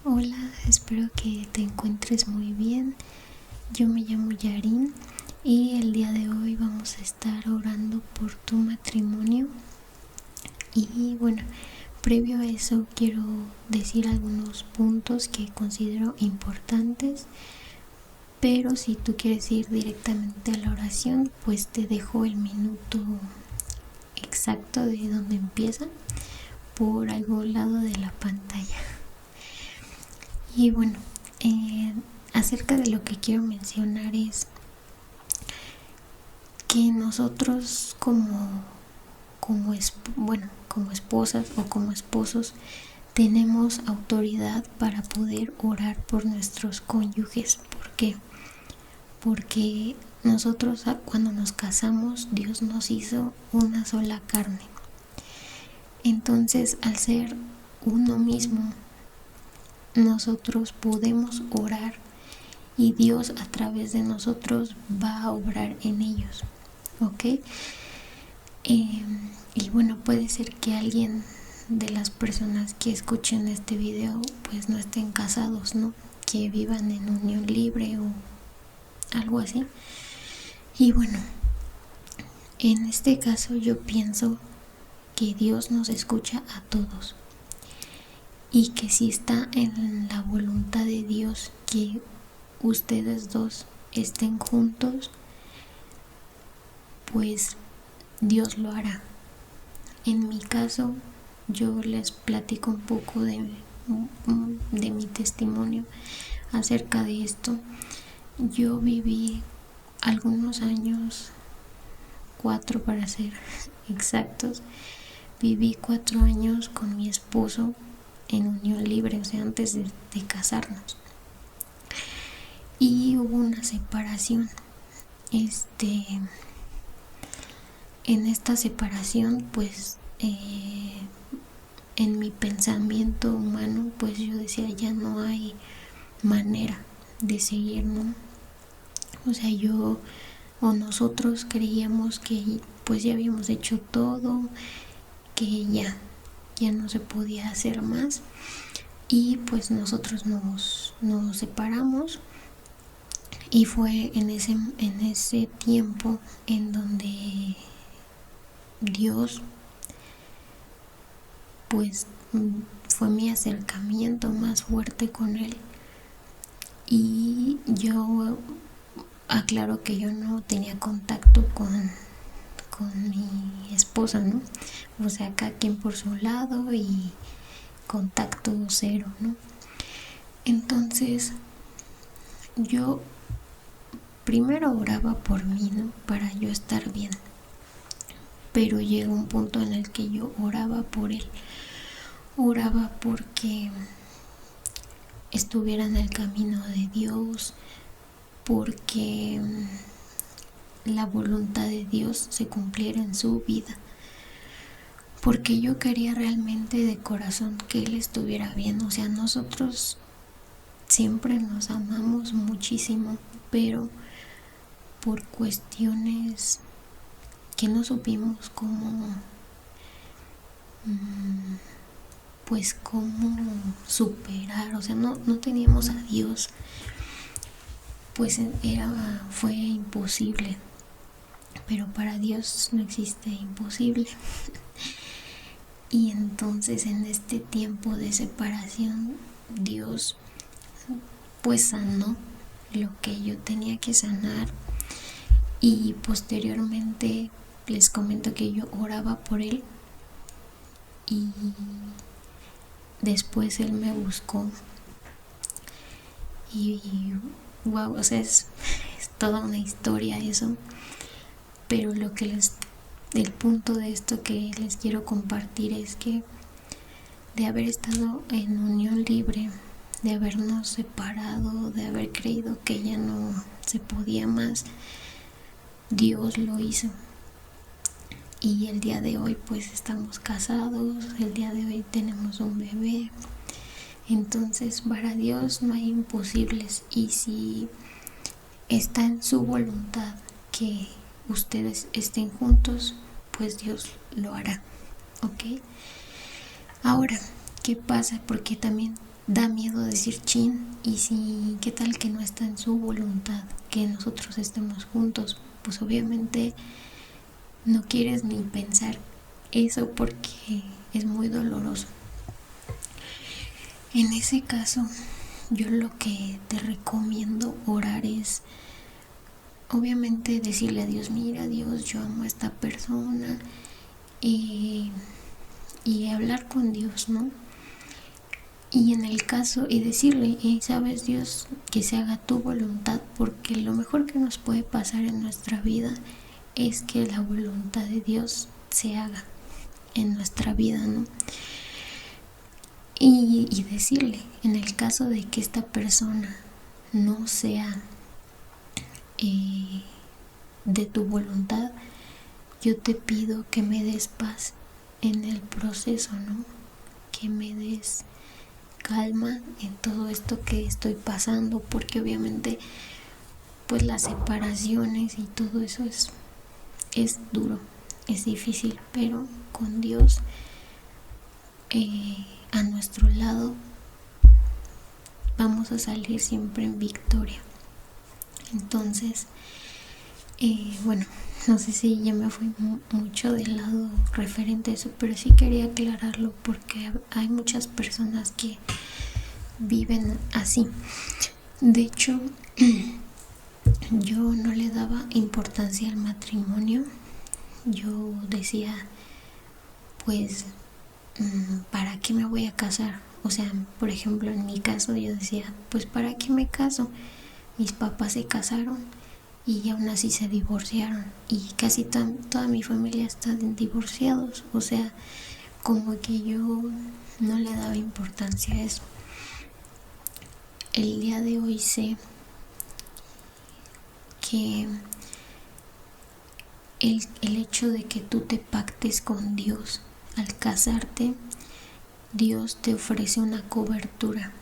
Hola, espero que te encuentres muy bien. Yo me llamo Yarin y el día de hoy vamos a estar orando por tu matrimonio. Y bueno, previo a eso quiero decir algunos puntos que considero importantes, pero si tú quieres ir directamente a la oración, pues te dejo el minuto exacto de donde empieza por algún lado de la pantalla. Y bueno, acerca de lo que quiero mencionar es que nosotros como esposas o como esposos tenemos autoridad para poder orar por nuestros cónyuges. ¿Por qué? Porque nosotros cuando nos casamos, Dios nos hizo una sola carne. Entonces, al ser uno mismo, nosotros podemos orar y Dios a través de nosotros va a obrar en ellos, ¿ok? Y bueno, puede ser que alguien de las personas que escuchen este video pues no estén casados, ¿no? Que vivan en unión libre o algo así. Y bueno, en este caso yo pienso que Dios nos escucha a todos y que si está en la voluntad de Dios que ustedes dos estén juntos, pues Dios lo hará. En mi caso, yo les platico un poco de mi testimonio acerca de esto. Yo viví algunos años, 4 para ser exactos, viví 4 años con mi esposo en unión libre, o sea, antes de casarnos. Y hubo una separación. En esta separación, pues en mi pensamiento humano, pues yo decía, ya no hay manera de seguir, ¿no? O sea, yo o nosotros creíamos que pues ya habíamos hecho todo, que ya no se podía hacer más, y pues nosotros nos separamos. Y fue en ese tiempo en donde Dios pues fue mi acercamiento más fuerte con él. Y yo aclaro que yo no tenía contacto con mi esposa, ¿no? O sea, cada quien por su lado y contacto cero, ¿no? Entonces yo primero oraba por mí, ¿no? Para yo estar bien. Pero llegó un punto en el que yo oraba por él. Oraba porque estuviera en el camino de Dios, porque la voluntad de Dios se cumpliera en su vida, porque yo quería realmente de corazón que él estuviera bien. O sea, nosotros siempre nos amamos muchísimo, pero por cuestiones que no supimos cómo pues cómo superar, o sea, no teníamos a Dios, pues fue imposible. Pero para Dios no existe imposible. Y entonces en este tiempo de separación, Dios pues sanó lo que yo tenía que sanar. Y posteriormente les comento que yo oraba por él y después él me buscó. Y wow, o sea, es toda una historia eso. Pero el punto de esto que les quiero compartir es que de haber estado en unión libre, de habernos separado, de haber creído que ya no se podía más, Dios lo hizo. Y el día de hoy pues estamos casados, el día de hoy tenemos un bebé. Entonces para Dios no hay imposibles, y si está en su voluntad que ustedes estén juntos, pues Dios lo hará, ¿ok? Ahora, ¿qué pasa? Porque también da miedo decir chin, y si, ¿qué tal que no está en su voluntad que nosotros estemos juntos? Pues obviamente no quieres ni pensar eso porque es muy doloroso. En ese caso, yo lo que te recomiendo orar es obviamente decirle a Dios: mira, Dios, yo amo a esta persona, y hablar con Dios, ¿no? Y en el caso, y decirle: sabes, Dios, que se haga tu voluntad, porque lo mejor que nos puede pasar en nuestra vida es que la voluntad de Dios se haga en nuestra vida, ¿no? Y decirle, en el caso de que esta persona no sea de tu voluntad, yo te pido que me des paz en el proceso, ¿no? Que me des calma en todo esto que estoy pasando, porque obviamente pues las separaciones y todo eso es duro, es difícil, pero con Dios a nuestro lado vamos a salir siempre en victoria. Entonces, bueno, no sé si ya me fui mucho del lado referente a eso, pero sí quería aclararlo porque hay muchas personas que viven así. De hecho, yo no le daba importancia al matrimonio. Yo decía, pues, ¿para qué me voy a casar? O sea, por ejemplo, en mi caso yo decía, pues, ¿para qué me caso? Mis papás se casaron y aún así se divorciaron, y casi toda mi familia está divorciados. O sea, como que yo no le daba importancia a eso. El día de hoy sé que el hecho de que tú te pactes con Dios al casarte, Dios te ofrece una cobertura.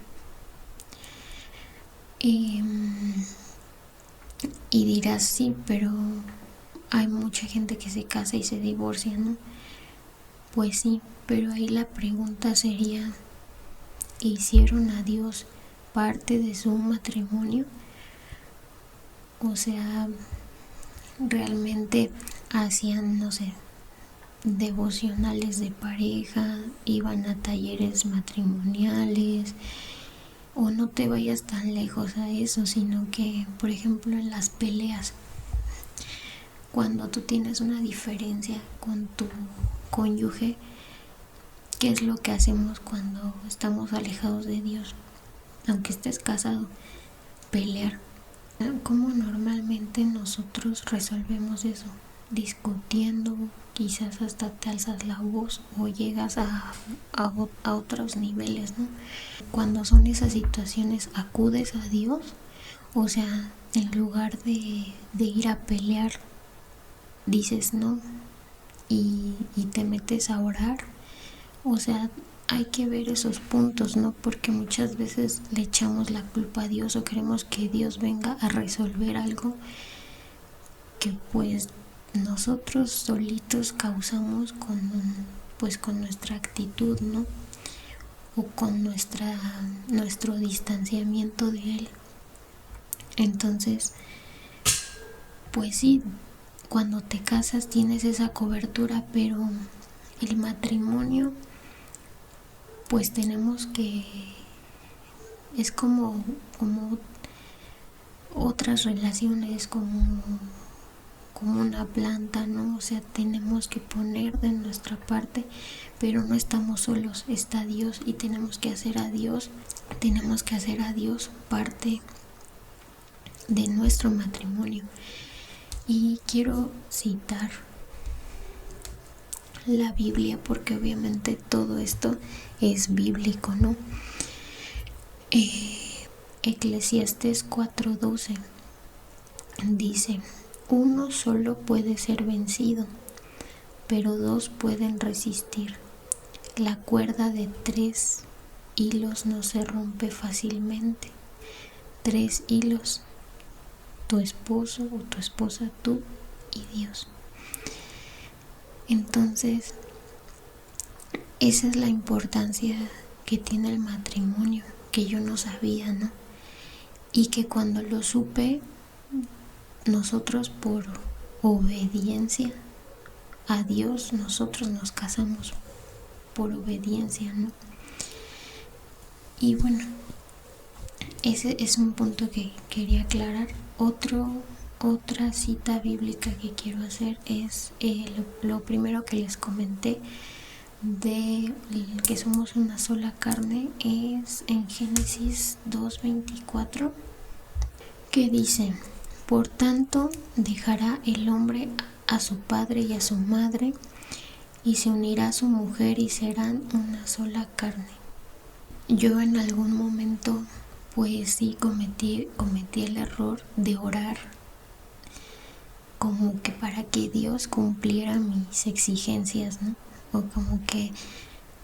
Y dirás, sí, pero hay mucha gente que se casa y se divorcia, ¿no? Pues sí, pero ahí la pregunta sería, ¿hicieron a Dios parte de su matrimonio? O sea, realmente hacían, no sé, devocionales de pareja, iban a talleres matrimoniales. O no te vayas tan lejos a eso, sino que, por ejemplo, en las peleas, cuando tú tienes una diferencia con tu cónyuge, ¿qué es lo que hacemos cuando estamos alejados de Dios? Aunque estés casado, pelear. ¿Cómo normalmente nosotros resolvemos eso? Discutiendo, quizás hasta te alzas la voz o llegas a otros niveles, ¿no? Cuando son esas situaciones, acudes a Dios. O sea, en lugar de ir a pelear, dices no y te metes a orar. O sea, hay que ver esos puntos, ¿no? Porque muchas veces le echamos la culpa a Dios o queremos que Dios venga a resolver algo que pues nosotros solitos causamos con nuestra actitud, ¿no? O con nuestro distanciamiento de Él. Entonces, pues sí, cuando te casas tienes esa cobertura, pero el matrimonio, pues tenemos que, es como otras relaciones, como una planta, ¿no? O sea, tenemos que poner de nuestra parte, pero no estamos solos, está Dios, y tenemos que hacer a Dios parte de nuestro matrimonio. Y quiero citar la Biblia porque obviamente todo esto es bíblico, ¿no? Eclesiastés 4:12 dice: uno solo puede ser vencido, pero dos pueden resistir. La cuerda de 3 hilos no se rompe fácilmente. 3 hilos, tu esposo o tu esposa, tú y Dios. Entonces, esa es la importancia que tiene el matrimonio. que yo no sabía, ¿no? Y que cuando lo supe, nosotros por obediencia a Dios, nosotros nos casamos por obediencia, ¿no? Y bueno, ese es un punto que quería aclarar. Otra cita bíblica que quiero hacer es lo primero que les comenté de que somos una sola carne, es en Génesis 2:24, que dice: por tanto dejará el hombre a su padre y a su madre, y se unirá a su mujer, y serán una sola carne. Yo en algún momento pues sí cometí el error de orar como que para que Dios cumpliera mis exigencias, ¿no? O como que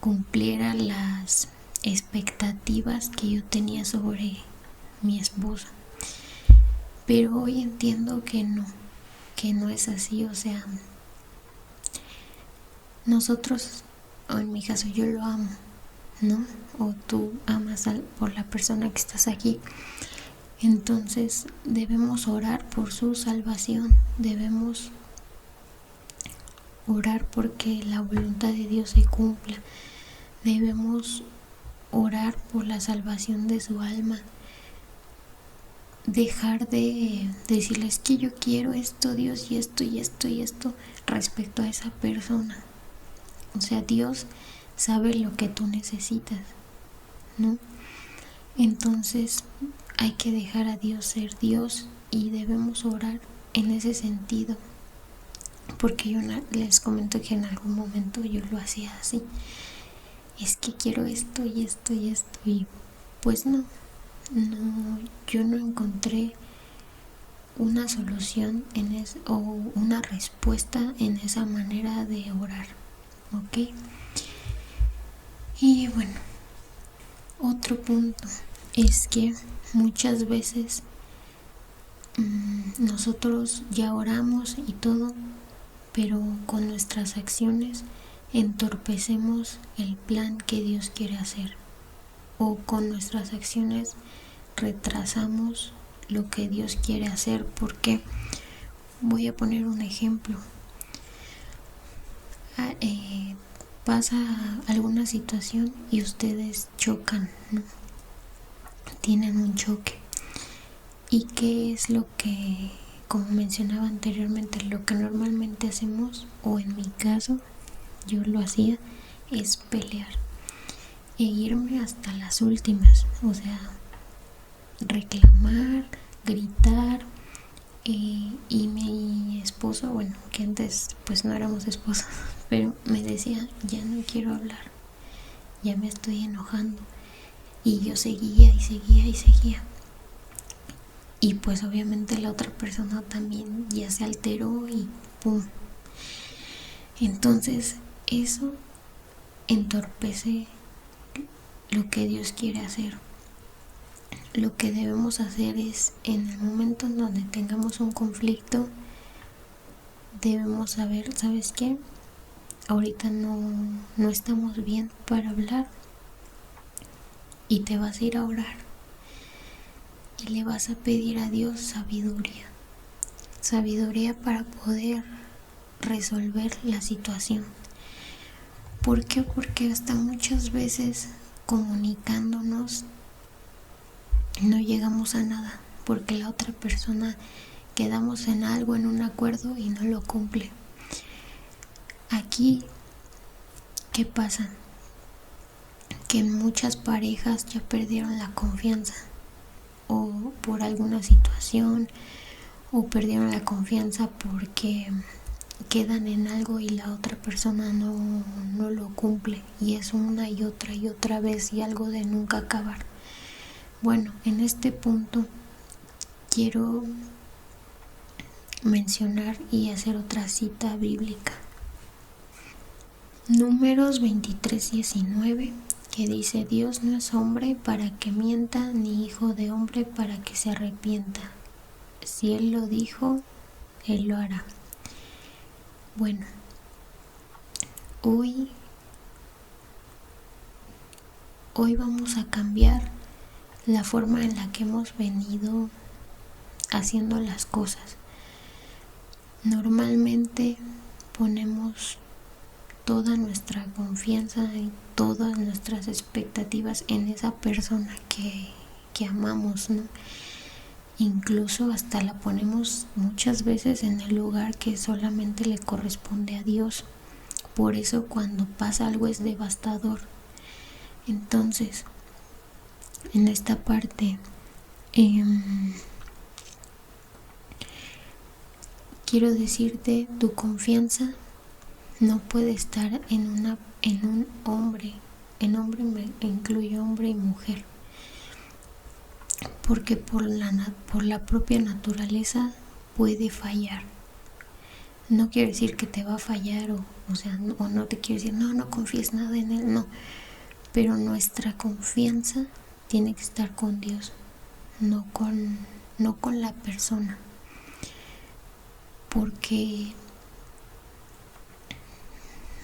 cumpliera las expectativas que yo tenía sobre mi esposo. Pero hoy entiendo que no es así. O sea, nosotros, o en mi caso yo lo amo, ¿no? O tú amas por la persona que estás aquí. Entonces debemos orar por su salvación, debemos orar porque la voluntad de Dios se cumpla, debemos orar por la salvación de su alma, dejar de decirles que yo quiero esto, Dios, y esto, y esto, y esto respecto a esa persona. O sea, Dios sabe lo que tú necesitas, ¿no? Entonces hay que dejar a Dios ser Dios y debemos orar en ese sentido, porque yo les comento que en algún momento yo lo hacía así: es que quiero esto y esto y esto, y pues no, yo no encontré una solución o una respuesta en esa manera de orar, ¿ok? Y bueno, otro punto es que muchas veces nosotros ya oramos y todo, pero con nuestras acciones entorpecemos el plan que Dios quiere hacer, o con nuestras acciones retrasamos lo que Dios quiere hacer. Porque voy a poner un ejemplo. Pasa alguna situación y ustedes chocan, ¿no? Tienen un choque. ¿Y qué es lo que, como mencionaba anteriormente, lo que normalmente hacemos, o en mi caso yo lo hacía, es pelear e irme hasta las últimas? O sea, reclamar, gritar. Y mi esposo, bueno, que antes pues no éramos esposos, pero me decía: ya no quiero hablar, ya me estoy enojando. Y yo seguía y seguía y seguía. Y pues obviamente la otra persona también ya se alteró y ¡pum! Entonces eso entorpece lo que Dios quiere hacer. Lo que debemos hacer es, en el momento en donde tengamos un conflicto, debemos saber: ¿sabes qué? Ahorita no estamos bien para hablar, y te vas a ir a orar y le vas a pedir a Dios sabiduría para poder resolver la situación. ¿Por qué? Porque hasta muchas veces comunicándonos no llegamos a nada, porque la otra persona quedamos en algo, en un acuerdo, y no lo cumple. Aquí, ¿qué pasa? Que muchas parejas ya perdieron la confianza, o por alguna situación, o perdieron la confianza porque quedan en algo y la otra persona no lo cumple, y es una y otra vez, y algo de nunca acabar. Bueno, en este punto quiero mencionar y hacer otra cita bíblica. Números 23:19, que dice: Dios no es hombre para que mienta, ni hijo de hombre para que se arrepienta. Si Él lo dijo, Él lo hará. Bueno, hoy vamos a cambiar la forma en la que hemos venido haciendo las cosas. Normalmente ponemos toda nuestra confianza y todas nuestras expectativas en esa persona que amamos, ¿no? Incluso hasta la ponemos muchas veces en el lugar que solamente le corresponde a Dios. Por eso cuando pasa algo es devastador. Entonces, en esta parte, quiero decirte, tu confianza no puede estar en un hombre. En hombre me incluye hombre y mujer, porque por la propia naturaleza puede fallar. No quiere decir que te va a fallar o no te quiere decir no confíes nada en él, no, pero nuestra confianza tiene que estar con Dios, no con la persona, porque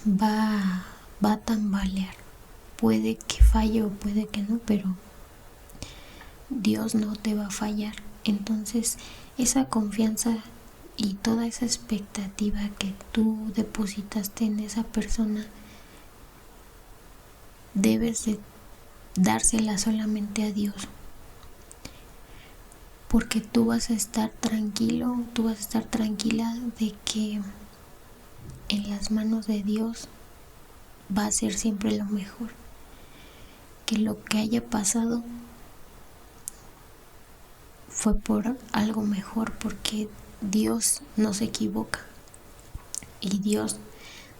va a tambalear. Puede que falle o puede que no, pero Dios no te va a fallar. Entonces, esa confianza y toda esa expectativa que tú depositaste en esa persona, debes de dársela solamente a Dios. Porque tú vas a estar tranquilo, tú vas a estar tranquila de que en las manos de Dios va a ser siempre lo mejor. Que lo que haya pasado fue por algo mejor, porque Dios no se equivoca. Y Dios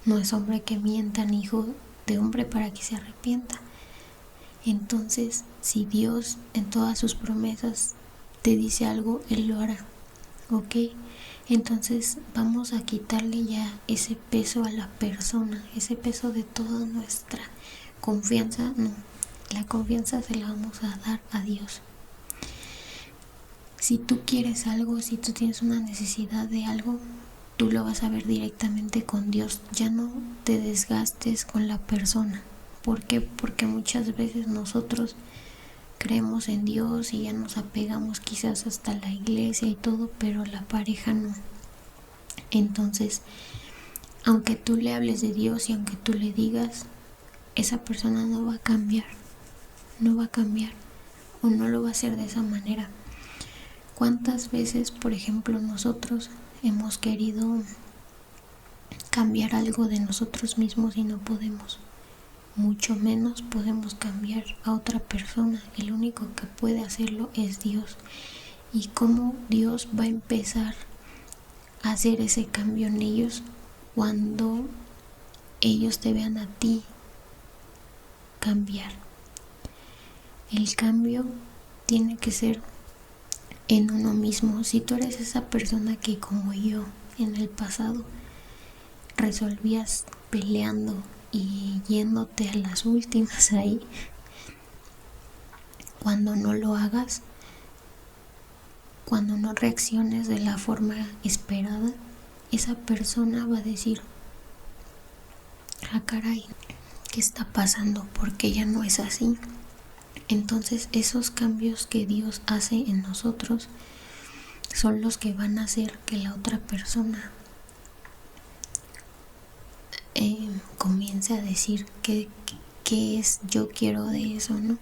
no es hombre que mienta, ni hijo de hombre para que se arrepienta. Entonces, si Dios en todas sus promesas te dice algo, Él lo hará, ¿ok? Entonces vamos a quitarle ya ese peso a la persona, ese peso de toda nuestra confianza. No, la confianza se la vamos a dar a Dios. Si tú quieres algo, si tú tienes una necesidad de algo, tú lo vas a ver directamente con Dios. Ya no te desgastes con la persona. ¿Por qué? Porque muchas veces nosotros creemos en Dios y ya nos apegamos quizás hasta la iglesia y todo, pero la pareja no. Entonces, aunque tú le hables de Dios y aunque tú le digas, esa persona no va a cambiar o no lo va a hacer de esa manera. ¿Cuántas veces, por ejemplo, nosotros hemos querido cambiar algo de nosotros mismos y no podemos? Mucho menos podemos cambiar a otra persona. El único que puede hacerlo es Dios. ¿Y cómo Dios va a empezar a hacer ese cambio en ellos? Cuando ellos te vean a ti cambiar. El cambio tiene que ser en uno mismo. Si tú eres esa persona que, como yo en el pasado, resolvías peleando y yéndote a las últimas ahí, cuando no lo hagas, cuando no reacciones de la forma esperada, esa persona va a decir, caray, ¿qué está pasando? Porque ya no es así. Entonces esos cambios que Dios hace en nosotros son los que van a hacer que la otra persona comience a decir qué es yo quiero de eso, ¿no?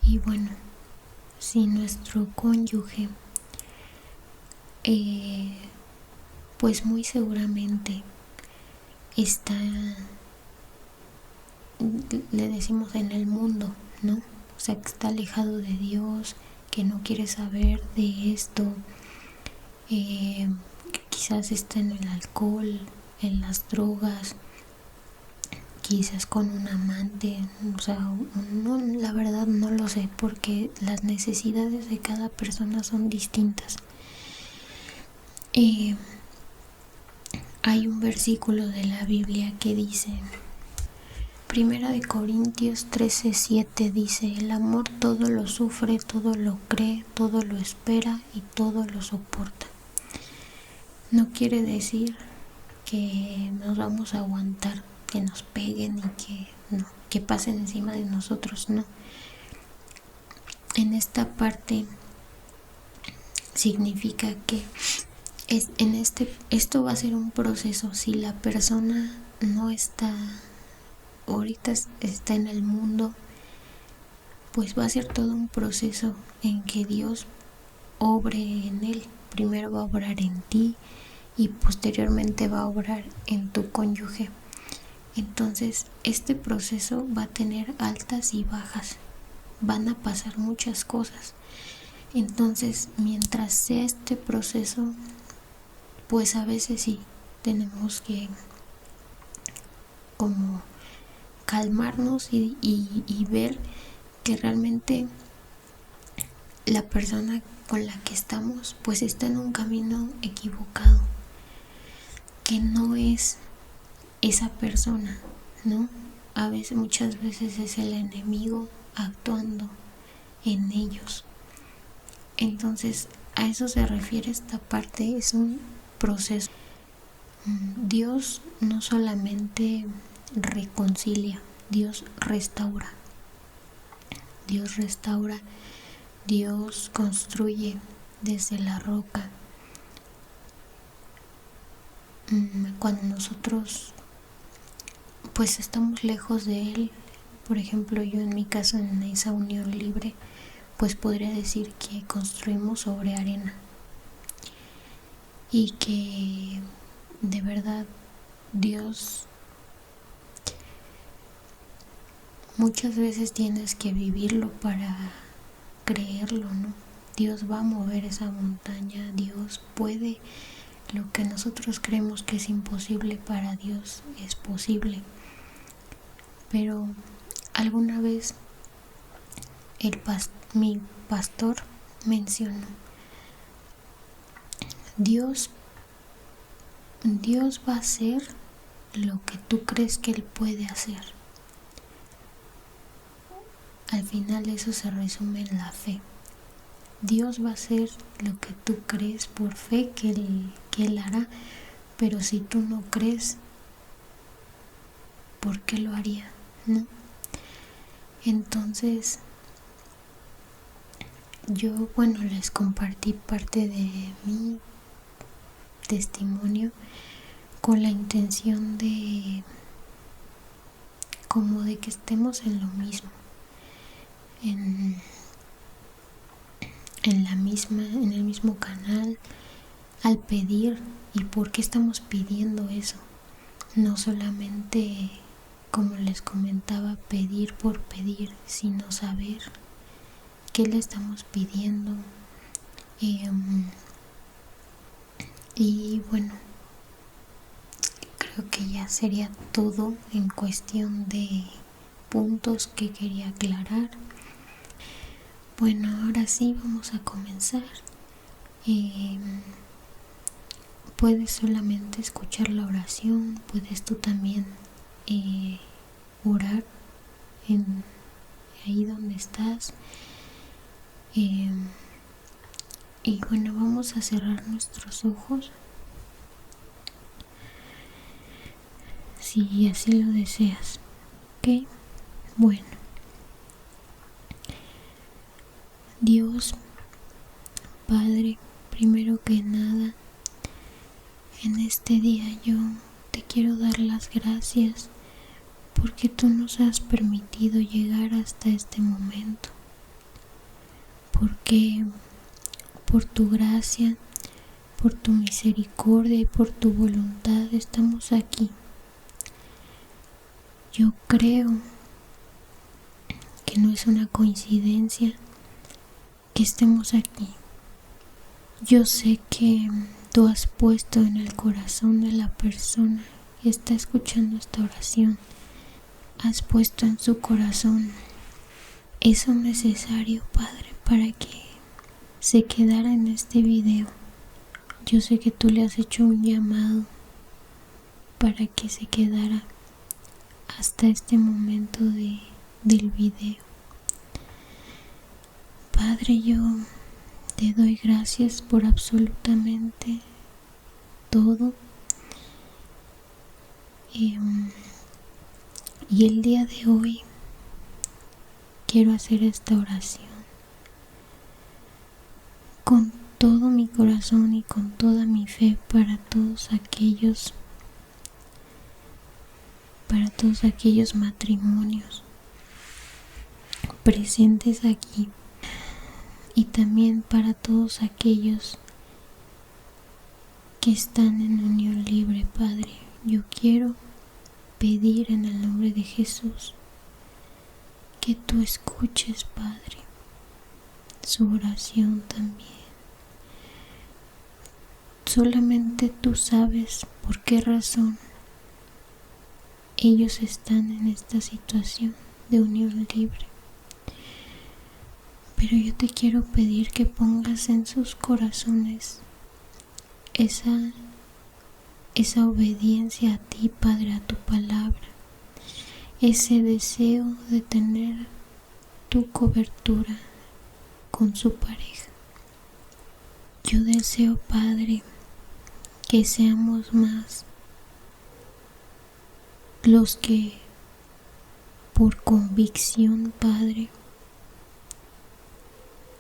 Y bueno, si nuestro cónyuge pues muy seguramente está, le decimos, en el mundo, ¿no? O sea, que está alejado de Dios, que no quiere saber de esto, que quizás está en el alcohol, en las drogas, quizás con un amante, o sea, no, la verdad no lo sé, porque las necesidades de cada persona son distintas. Hay un versículo de la Biblia que dice, Primera de Corintios 13:7 dice, el amor todo lo sufre, todo lo cree, todo lo espera y todo lo soporta. No quiere decir que nos vamos a aguantar que nos peguen y que pasen encima de nosotros, no. en esta parte significa que esto va a ser un proceso. Si la persona no está ahorita, está en el mundo, pues va a ser todo un proceso en que Dios obre en él. Primero va a obrar en ti y posteriormente va a obrar en tu cónyuge. Entonces este proceso va a tener altas y bajas, van a pasar muchas cosas. Entonces mientras sea este proceso, pues a veces sí tenemos que como calmarnos y ver que realmente la persona con la que estamos pues está en un camino equivocado, que no es esa persona, ¿no? A veces, muchas veces es el enemigo actuando en ellos. Entonces a eso se refiere esta parte, es un proceso. Dios no solamente reconcilia, Dios restaura. Dios restaura, Dios construye desde la roca. Cuando nosotros pues estamos lejos de Él, por ejemplo yo en mi caso en esa unión libre, pues podría decir que construimos sobre arena y que de verdad Dios muchas veces tienes que vivirlo para creerlo, ¿no? Dios va a mover esa montaña, Dios puede. Lo que nosotros creemos que es imposible para Dios es posible. Pero alguna vez mi pastor mencionó, Dios va a hacer lo que tú crees que Él puede hacer. Al final eso se resume en la fe. Dios va a hacer lo que tú crees por fe que Él hará, pero si tú no crees, ¿por qué lo haría? ¿No? Entonces, yo, les compartí parte de mi testimonio con la intención de como de que estemos en lo mismo, en el mismo canal al pedir. ¿Y por qué estamos pidiendo eso? No solamente, como les comentaba, pedir por pedir, sino saber qué le estamos pidiendo. Y bueno, creo que ya sería todo en cuestión de puntos que quería aclarar. Bueno, ahora sí vamos a comenzar. Puedes solamente escuchar la oración, puedes tú también orar ahí donde estás. Y bueno, vamos a cerrar nuestros ojos si así lo deseas. ¿Ok? Bueno, Dios Padre, primero que nada, en este día yo te quiero dar las gracias porque tú nos has permitido llegar hasta este momento, porque por tu gracia, por tu misericordia y por tu voluntad estamos aquí. Yo creo que no es una coincidencia que estemos aquí. Yo sé que tú has puesto en el corazón de la persona que está escuchando esta oración, has puesto en su corazón eso necesario, Padre, para que se quedara en este video. Yo sé que tú le has hecho un llamado para que se quedara hasta este momento del video. Padre, yo te doy gracias por absolutamente todo. Y el día de hoy quiero hacer esta oración con todo mi corazón y con toda mi fe para todos aquellos matrimonios presentes aquí, y también para todos aquellos que están en unión libre, Padre. Yo quiero pedir en el nombre de Jesús que tú escuches, Padre, su oración también. Solamente tú sabes por qué razón ellos están en esta situación de unión libre. Pero yo te quiero pedir que pongas en sus corazones esa obediencia a ti, Padre, a tu palabra, ese deseo de tener tu cobertura con su pareja. Yo deseo, Padre, que seamos más los que por convicción, Padre,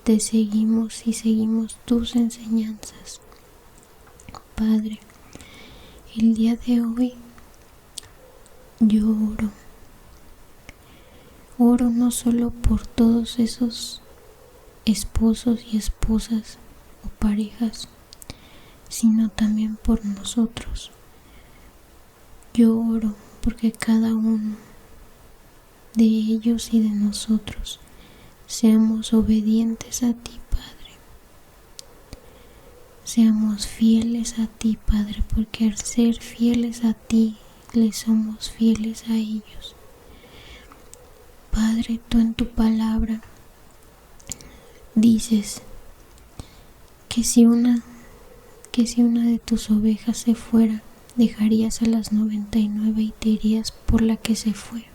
te seguimos y seguimos tus enseñanzas. Padre, el día de hoy yo oro no solo por todos esos esposos y esposas o parejas, sino también por nosotros. Yo oro porque cada uno de ellos y de nosotros seamos obedientes a ti, Padre. Seamos fieles a ti, Padre, porque al ser fieles a ti, les somos fieles a ellos. Padre, tú en tu palabra dices que si una de tus ovejas se fuera, dejarías a las 99 y te irías por la que se fue.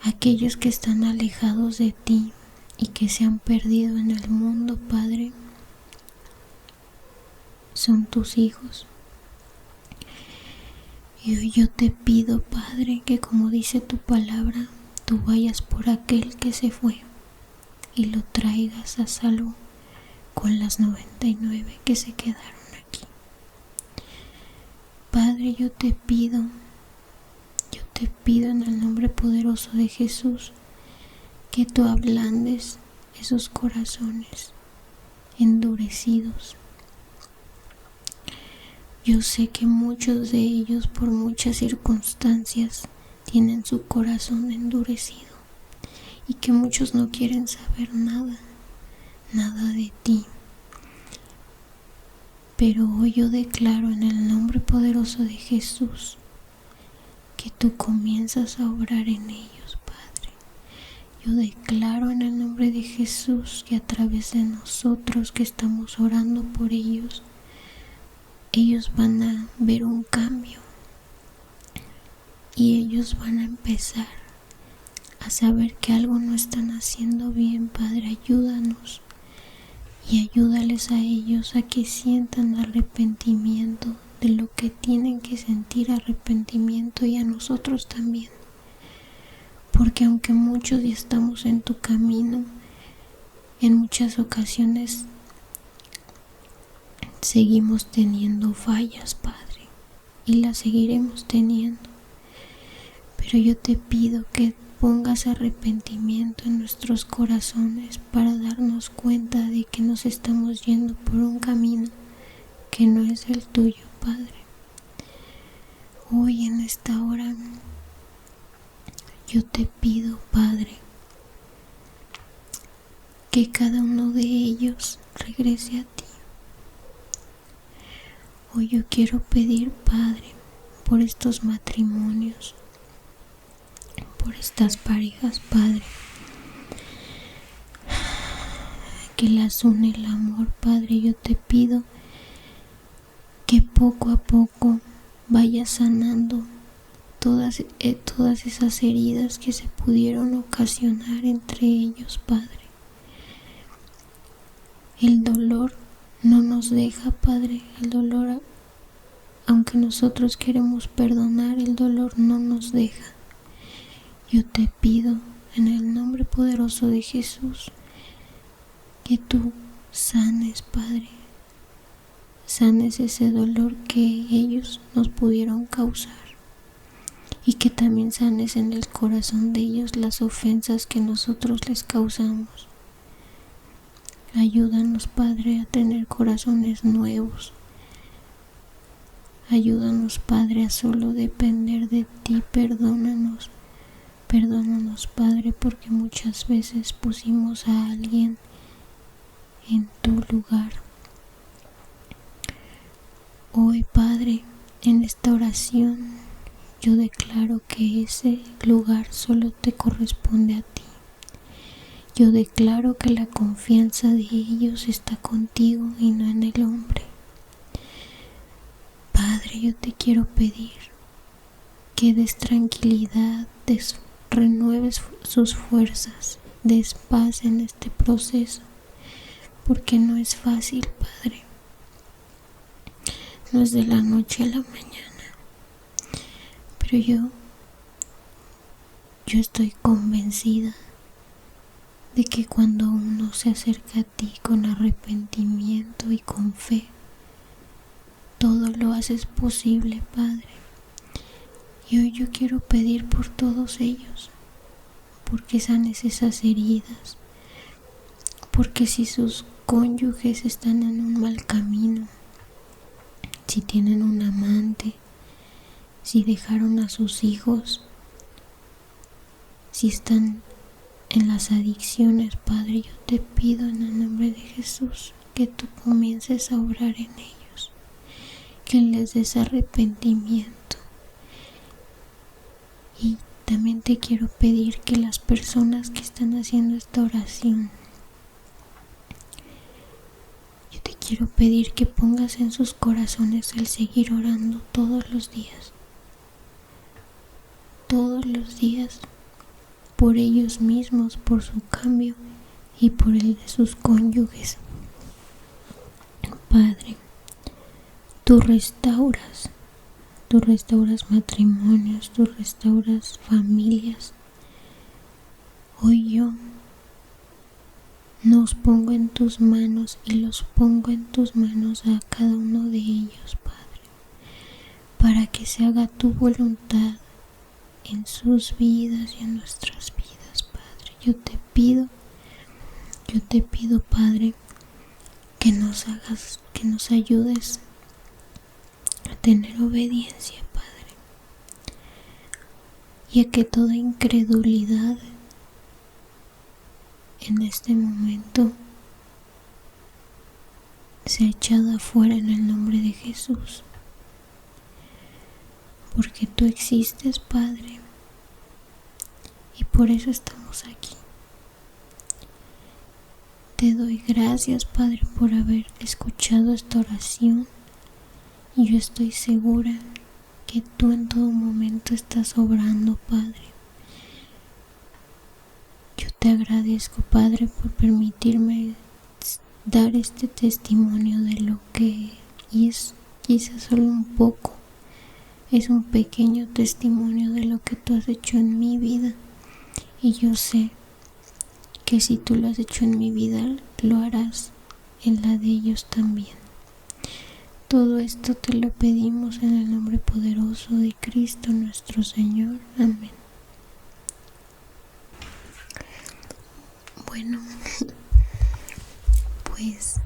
Aquellos que están alejados de ti y que se han perdido en el mundo, Padre, son tus hijos. Y hoy yo te pido, Padre, que como dice tu palabra, tú vayas por aquel que se fue y lo traigas a salvo con las 99 que se quedaron aquí. Padre, yo te pido en el nombre poderoso de Jesús que tú ablandes esos corazones endurecidos. Yo sé que muchos de ellos, por muchas circunstancias, tienen su corazón endurecido y que muchos no quieren saber nada de ti. Pero hoy yo declaro en el nombre poderoso de Jesús que tú comienzas a obrar en ellos, Padre. Yo declaro en el nombre de Jesús que a través de nosotros que estamos orando por ellos van a ver un cambio y ellos van a empezar a saber que algo no están haciendo bien. Padre, ayúdanos y ayúdales a ellos a que sientan arrepentimiento de lo que tienen que sentir arrepentimiento, y a nosotros también, porque aunque muchos ya estamos en tu camino, en muchas ocasiones seguimos teniendo fallas, Padre, y las seguiremos teniendo. Pero yo te pido que pongas arrepentimiento en nuestros corazones para darnos cuenta de que nos estamos yendo por un camino que no es el tuyo, Padre. Hoy en esta hora yo te pido, Padre, que cada uno de ellos regrese a ti. Hoy yo quiero pedir, Padre, por estos matrimonios, por estas parejas, Padre, que las une el amor, Padre. Yo te pido que poco a poco vayas sanando todas esas heridas que se pudieron ocasionar entre ellos, Padre. El dolor no nos deja, Padre. El dolor, aunque nosotros queremos perdonar, el dolor no nos deja. Yo te pido en el nombre poderoso de Jesús que tú sanes, Padre, sanes ese dolor que ellos nos pudieron causar y que también sanes en el corazón de ellos las ofensas que nosotros les causamos. Ayúdanos, Padre, a tener corazones nuevos. Ayúdanos, Padre, a solo depender de ti. Perdónanos, Padre, porque muchas veces pusimos a alguien en tu lugar. Hoy, Padre, en esta oración, yo declaro que ese lugar solo te corresponde a ti. Yo declaro que la confianza de ellos está contigo y no en el hombre. Padre, yo te quiero pedir que des tranquilidad, renueves sus fuerzas, des paz en este proceso, porque no es fácil, Padre. No es de la noche a la mañana, pero yo estoy convencida de que cuando uno se acerca a ti con arrepentimiento y con fe, todo lo haces posible, Padre. Y hoy yo quiero pedir por todos ellos, porque sanes esas heridas, porque si sus cónyuges están en un mal camino, si tienen un amante, si dejaron a sus hijos, si están en las adicciones, Padre, yo te pido en el nombre de Jesús que tú comiences a obrar en ellos, que les des arrepentimiento. Y también te quiero pedir que las personas que están haciendo esta oración, yo te quiero pedir que pongas en sus corazones el seguir orando todos los días por ellos mismos, por su cambio y por el de sus cónyuges. Padre, tú restauras matrimonios, tú restauras familias. Hoy yo nos pongo en tus manos y los pongo en tus manos a cada uno de ellos, Padre, para que se haga tu voluntad en sus vidas y en nuestras vidas, Padre. Yo te pido, Padre, que nos ayudes a tener obediencia, Padre, y a que toda incredulidad en este momento sea echada afuera en el nombre de Jesús, porque tú existes, Padre, y por eso estamos aquí. Te doy gracias, Padre, por haber escuchado esta oración, y yo estoy segura que tú en todo momento estás obrando, Padre. Yo te agradezco, Padre, por permitirme dar este testimonio de lo que es quizás solo un poco. Es un pequeño testimonio de lo que tú has hecho en mi vida, y yo sé que si tú lo has hecho en mi vida, lo harás en la de ellos también. Todo esto te lo pedimos en el nombre poderoso de Cristo nuestro Señor. Amén. Bueno, pues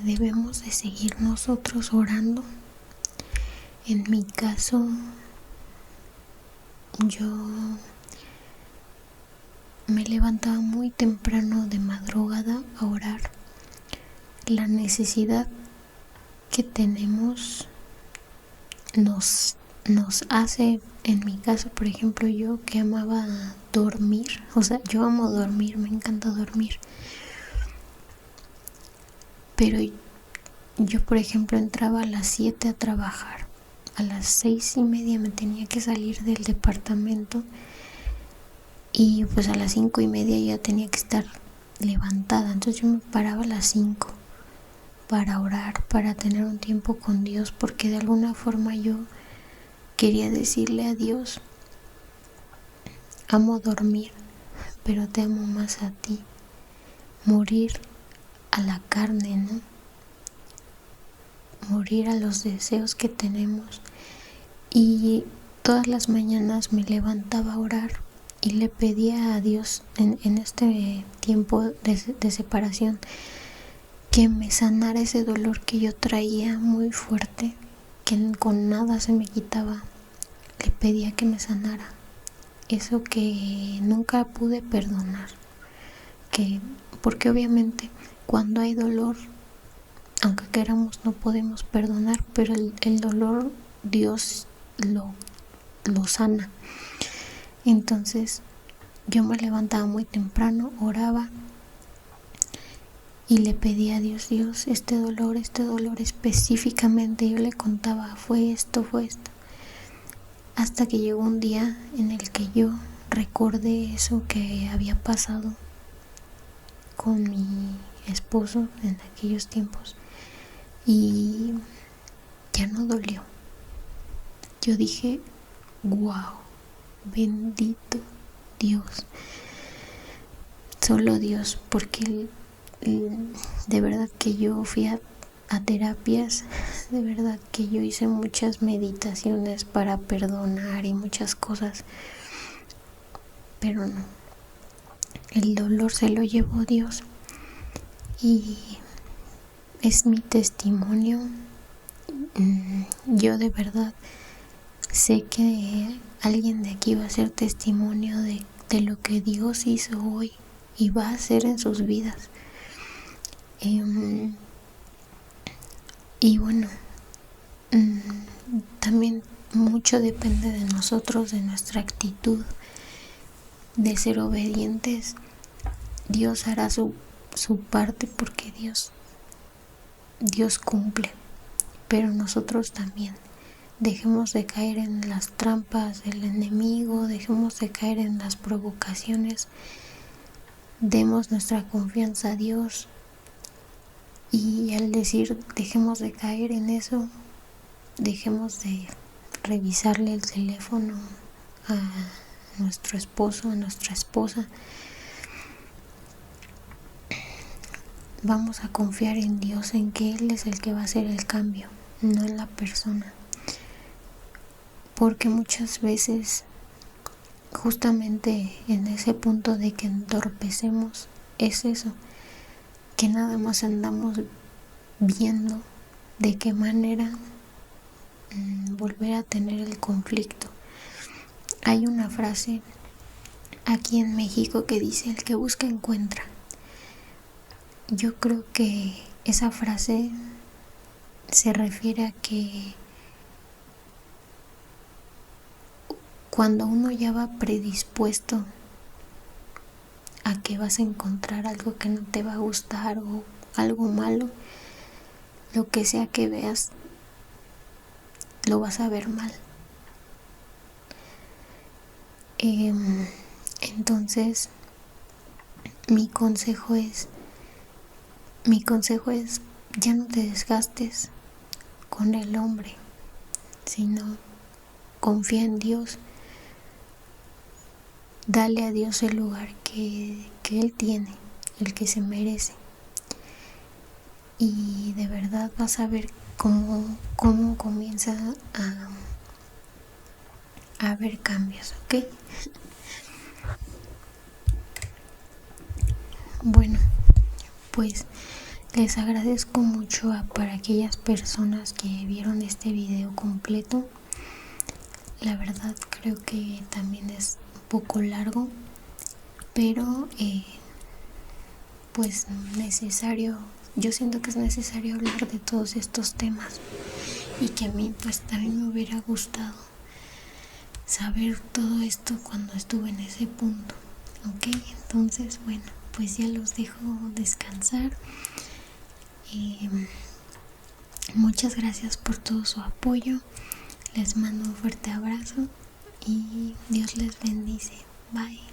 debemos de seguir nosotros orando. En mi caso, yo me levantaba muy temprano de madrugada a orar. La necesidad que tenemos nos hace, en mi caso, por ejemplo, yo que amaba dormir, yo amo dormir, me encanta dormir, pero yo, por ejemplo, entraba a las 7 a trabajar, a las 6:30 me tenía que salir del departamento, y pues a las 5:30 ya tenía que estar levantada. Entonces yo me paraba a las 5 para orar, para tener un tiempo con Dios, porque de alguna forma yo quería decirle a Dios: amo dormir, pero te amo más a ti. Morir a la carne, ¿no? Morir a los deseos que tenemos. Y todas las mañanas me levantaba a orar y le pedía a Dios en este tiempo de separación que me sanara ese dolor que yo traía muy fuerte, que con nada se me quitaba. Le pedía que me sanara eso que nunca pude perdonar, porque obviamente cuando hay dolor, aunque queramos, no podemos perdonar, pero el dolor Dios lo sana. Entonces yo me levantaba muy temprano, oraba y le pedía a Dios, este dolor específicamente, yo le contaba, fue esto, hasta que llegó un día en el que yo recordé eso que había pasado con mi esposo en aquellos tiempos y ya no dolió. Yo dije, wow, bendito Dios, solo Dios, porque de verdad que yo fui a terapias, de verdad que yo hice muchas meditaciones para perdonar y muchas cosas, pero no, el dolor se lo llevó Dios y es mi testimonio. Yo de verdad sé que alguien de aquí va a ser testimonio de lo que Dios hizo hoy y va a hacer en sus vidas. Y bueno, también mucho depende de nosotros, de nuestra actitud, de ser obedientes. Dios hará su parte porque Dios cumple, pero nosotros también. Dejemos de caer en las trampas del enemigo, dejemos de caer en las provocaciones, demos nuestra confianza a Dios. Y al decir dejemos de caer en eso, dejemos de revisarle el teléfono a nuestro esposo, a nuestra esposa. Vamos a confiar en Dios, en que Él es el que va a hacer el cambio, no en la persona. Porque muchas veces, justamente en ese punto de que entorpecemos, es eso, que nada más andamos viendo de qué manera volver a tener el conflicto. Hay una frase aquí en México que dice, el que busca encuentra. Yo creo que esa frase se refiere a que cuando uno ya va predispuesto a que vas a encontrar algo que no te va a gustar o algo malo, lo que sea que veas, lo vas a ver mal. Entonces, mi consejo es, ya no te desgastes con el hombre, sino confía en Dios. Dale a Dios el lugar que Él tiene, el que se merece. Y de verdad vas a ver cómo comienza a haber cambios, ¿ok? Bueno, pues les agradezco mucho para aquellas personas que vieron este video completo. La verdad creo que también es un poco largo, pero pues necesario. Yo siento que es necesario hablar de todos estos temas y que a mí pues también me hubiera gustado saber todo esto cuando estuve en ese punto, ¿ok? Entonces, bueno, pues ya los dejo descansar. Muchas gracias por todo su apoyo. Les mando un fuerte abrazo y Dios les bendice. Bye.